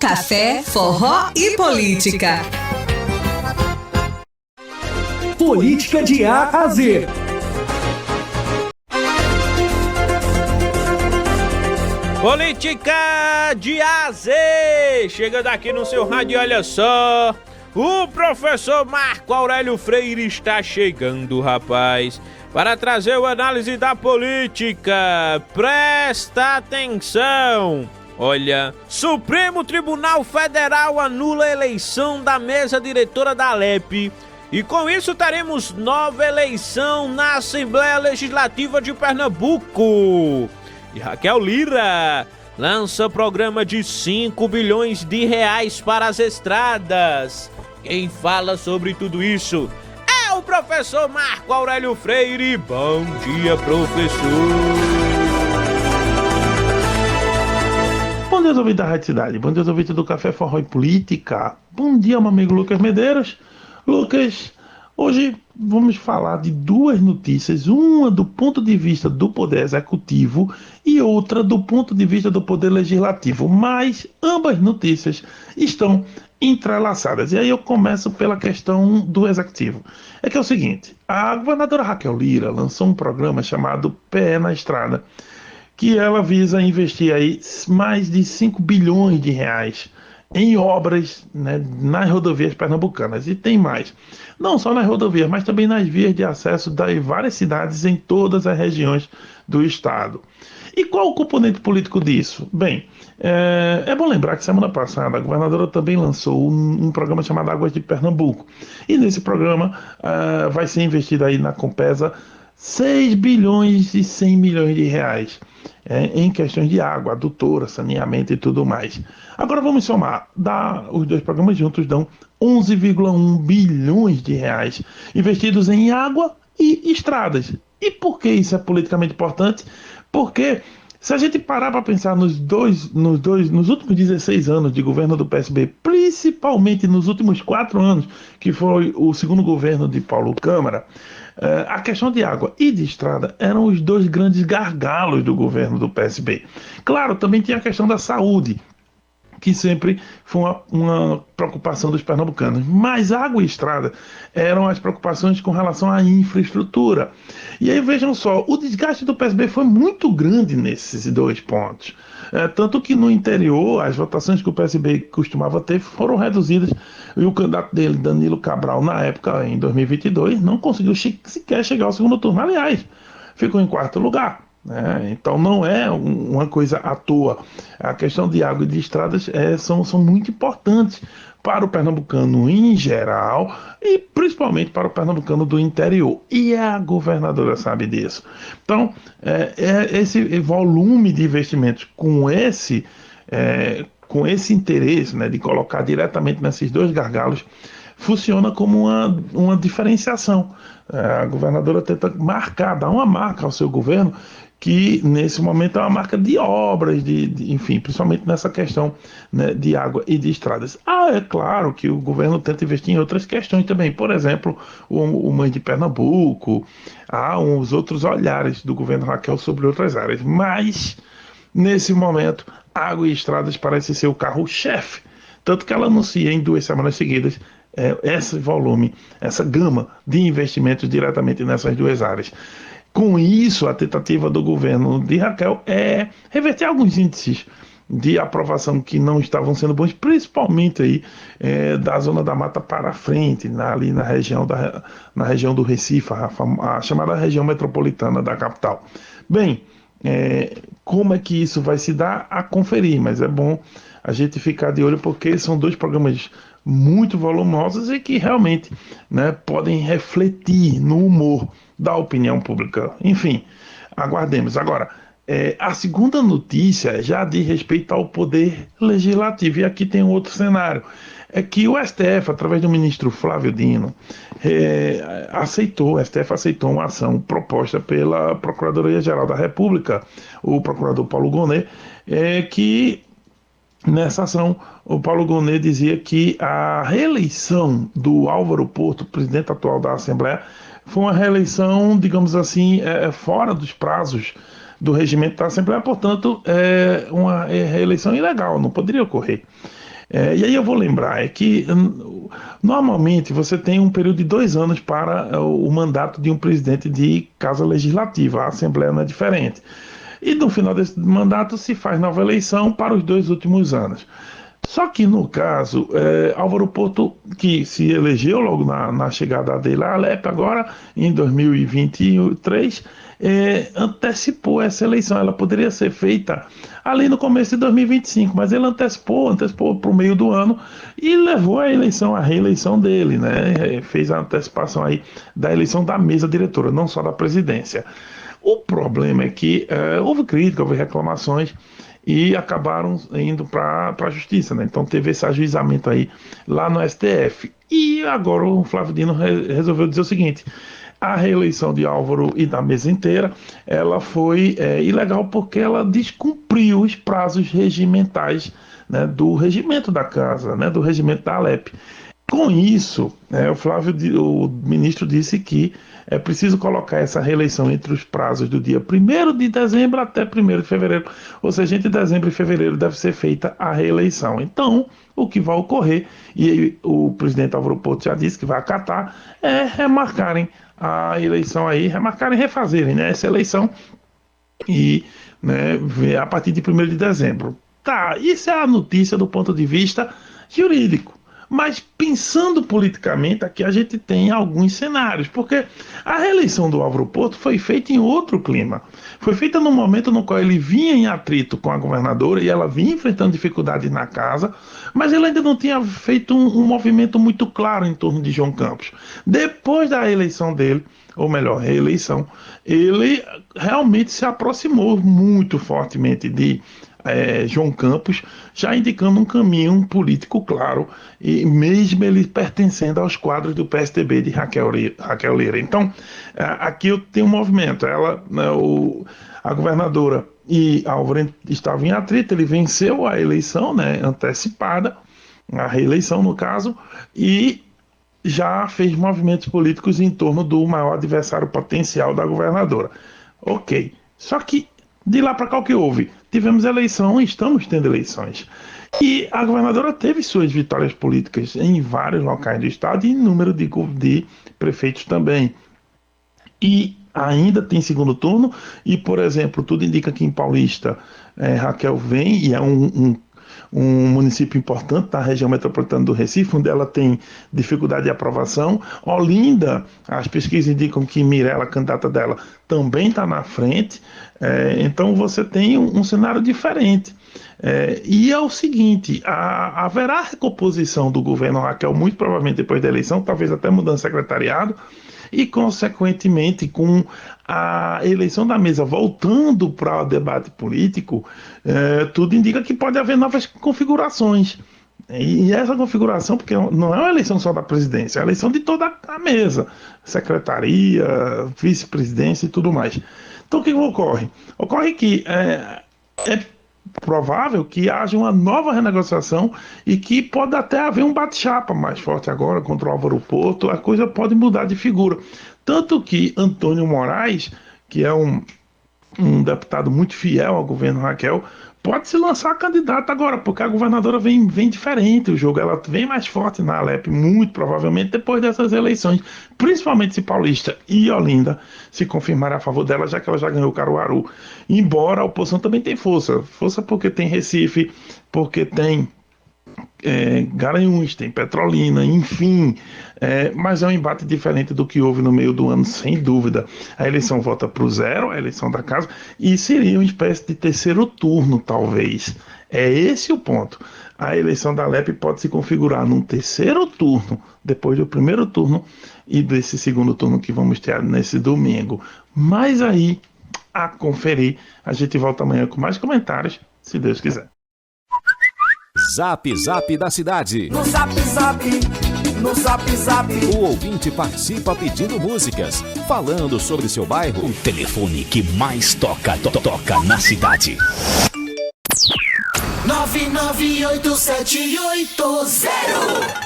Café, forró e política. Política de A a Z. Política de A a Z. Chegando aqui no seu rádio, olha só. O professor Marco Aurélio Freire está chegando, rapaz, para trazer uma análise da política. Presta atenção. Olha, Supremo Tribunal Federal anula a eleição da mesa diretora da Alep. E com isso teremos nova eleição na Assembleia Legislativa de Pernambuco. E Raquel Lira lança programa de 5 bilhões de reais para as estradas. Quem fala sobre tudo isso é o professor Marco Aurélio Freire. Bom dia, professor. Bom dia, ouvintes da Rádio Cidade. Bom dia, ouvintes do Café, Forró e Política. Bom dia, meu amigo Lucas Medeiros. Lucas, hoje vamos falar de duas notícias, uma do ponto de vista do Poder Executivo e outra do ponto de vista do Poder Legislativo, mas ambas notícias estão entrelaçadas. E aí eu começo pela questão do Executivo. É que é o seguinte, a governadora Raquel Lira lançou um programa chamado Pé na Estrada, que ela visa investir aí mais de 5 bilhões de reais em obras, né, nas rodovias pernambucanas. E tem mais. Não só nas rodovias, mas também nas vias de acesso das várias cidades em todas as regiões do estado. E qual o componente político disso? Bem, é bom lembrar que semana passada a governadora também lançou um programa chamado Águas de Pernambuco. E nesse programa vai ser investido aí na Compesa 6 bilhões e 100 milhões de reais. Em questões de água, adutora, saneamento e tudo mais. Agora vamos somar, os dois programas juntos dão 11,1 bilhões de reais investidos em água e estradas. E por que isso é politicamente importante? Porque se a gente parar para pensar nos últimos 16 anos de governo do PSB, principalmente nos últimos 4 anos, que foi o segundo governo de Paulo Câmara, a questão de água e de estrada eram os dois grandes gargalos do governo do PSB. Claro, também tinha a questão da saúde, que sempre foi uma preocupação dos pernambucanos. Mas água e estrada eram as preocupações com relação à infraestrutura. E aí vejam só, o desgaste do PSB foi muito grande nesses dois pontos. Tanto que no interior, as votações que o PSB costumava ter foram reduzidas. E o candidato dele, Danilo Cabral, na época, em 2022, não conseguiu sequer chegar ao segundo turno. Aliás, ficou em 4º lugar. Então não é uma coisa à toa. A questão de água e de estradas são muito importantes para o pernambucano em geral e principalmente para o pernambucano do interior. E a governadora sabe disso. Então, esse volume de investimentos com esse interesse, né, de colocar diretamente nesses dois gargalos, funciona como uma diferenciação. A governadora tenta dar uma marca ao seu governo, que nesse momento é uma marca de obras, enfim, principalmente nessa questão, né, de água e de estradas. É claro que o governo tenta investir em outras questões também, por exemplo, o Mãe de Pernambuco, há uns outros olhares do governo Raquel sobre outras áreas, mas nesse momento água e estradas parece ser o carro-chefe, tanto que ela anuncia em 2 semanas seguidas esse volume, essa gama de investimentos diretamente nessas duas áreas. Com isso, a tentativa do governo de Raquel é reverter alguns índices de aprovação que não estavam sendo bons, principalmente aí, da zona da mata para frente, ali na região do Recife, a chamada região metropolitana da capital. Bem, como é que isso vai se dar a conferir, mas é bom a gente ficar de olho porque são dois programas muito volumosos e que realmente, né, podem refletir no humor da opinião pública. Enfim, aguardemos. Agora, a segunda notícia já diz respeito ao Poder Legislativo, e aqui tem um outro cenário. É que o STF, através do ministro Flávio Dino, o STF aceitou uma ação proposta pela Procuradoria-Geral da República, o procurador Paulo Gonet, que nessa ação o Paulo Gonet dizia que a reeleição do Álvaro Porto, presidente atual da Assembleia, foi uma reeleição, digamos assim, fora dos prazos do regimento da Assembleia, portanto, uma reeleição ilegal, não poderia ocorrer. E aí eu vou lembrar, é que normalmente você tem um período de 2 anos para o mandato de um presidente de casa legislativa, a Assembleia não é diferente. E no final desse mandato se faz nova eleição para os 2 últimos anos. Só que no caso, Álvaro Porto, que se elegeu logo na chegada dele à Alep, agora em 2023, antecipou essa eleição. Ela poderia ser feita ali no começo de 2025, mas ele antecipou para o meio do ano e levou a eleição, a reeleição dele, né? Fez a antecipação aí da eleição da mesa diretora, não só da presidência. O problema é que houve crítica, houve reclamações e acabaram indo para a justiça, né? Então teve esse ajuizamento aí lá no STF. E agora o Flávio Dino resolveu dizer o seguinte: a reeleição de Álvaro e da mesa inteira, ela foi ilegal porque ela descumpriu os prazos regimentais, né, do regimento da casa, né, do regimento da Alep. Com isso, o ministro disse que é preciso colocar essa reeleição entre os prazos do dia 1º de dezembro até 1º de fevereiro, ou seja, entre dezembro e fevereiro deve ser feita a reeleição. Então, o que vai ocorrer, e o presidente Álvaro Porto já disse que vai acatar, é remarcarem a eleição aí, refazerem, né, essa eleição e, né, a partir de 1º de dezembro. Tá, isso é a notícia do ponto de vista jurídico. Mas pensando politicamente, aqui a gente tem alguns cenários, porque a reeleição do Álvaro Porto foi feita em outro clima. Foi feita num momento no qual ele vinha em atrito com a governadora e ela vinha enfrentando dificuldades na casa, mas ele ainda não tinha feito um movimento muito claro em torno de João Campos. Depois da eleição dele, ou melhor, reeleição, ele realmente se aproximou muito fortemente de João Campos, já indicando um caminho político claro, e mesmo ele pertencendo aos quadros do PSDB de Raquel Lira. Então, aqui eu tenho um movimento. A governadora e Álvaro estavam em atrito, ele venceu a eleição, né, antecipada, a reeleição no caso, e já fez movimentos políticos em torno do maior adversário potencial da governadora. Ok, só que de lá para cá o que houve? Tivemos eleição e estamos tendo eleições. E a governadora teve suas vitórias políticas em vários locais do estado e em número de prefeitos também. E ainda tem segundo turno e, por exemplo, tudo indica que em Paulista Raquel vem e é um município importante da região metropolitana do Recife, onde ela tem dificuldade de aprovação. Olinda, as pesquisas indicam que Mirella, a candidata dela, também está na frente. Então você tem um cenário diferente. E é o seguinte, haverá recomposição do governo Raquel, muito provavelmente depois da eleição, talvez até mudança de secretariado, e consequentemente com a eleição da mesa voltando para o debate político, tudo indica que pode haver novas configurações. E essa configuração, porque não é uma eleição só da presidência, é a eleição de toda a mesa, secretaria, vice-presidência e tudo mais. Então o que ocorre? Ocorre que é provável que haja uma nova renegociação e que pode até haver um bate-chapa mais forte agora contra o Álvaro Porto, a coisa pode mudar de figura. Tanto que Antônio Moraes, que é um deputado muito fiel ao governo Raquel, pode se lançar candidato agora, porque a governadora vem diferente o jogo, ela vem mais forte na Alep, muito provavelmente depois dessas eleições, principalmente se Paulista e Olinda se confirmarem a favor dela, já que ela já ganhou Caruaru. Embora a oposição também tem força porque tem Recife, porque tem Garanhuns, tem Petrolina, enfim, mas é um embate diferente do que houve no meio do ano, sem dúvida. A eleição volta para o zero, a eleição da casa, e seria uma espécie de terceiro turno, talvez. É esse o ponto. A eleição da Alep pode se configurar num terceiro turno, depois do primeiro turno e desse segundo turno que vamos ter nesse domingo. Mas aí, a conferir, a gente volta amanhã com mais comentários, se Deus quiser. Zap Zap da cidade. No Zap Zap, no Zap Zap. O ouvinte participa pedindo músicas, falando sobre seu bairro. O telefone que mais toca na cidade. 9987880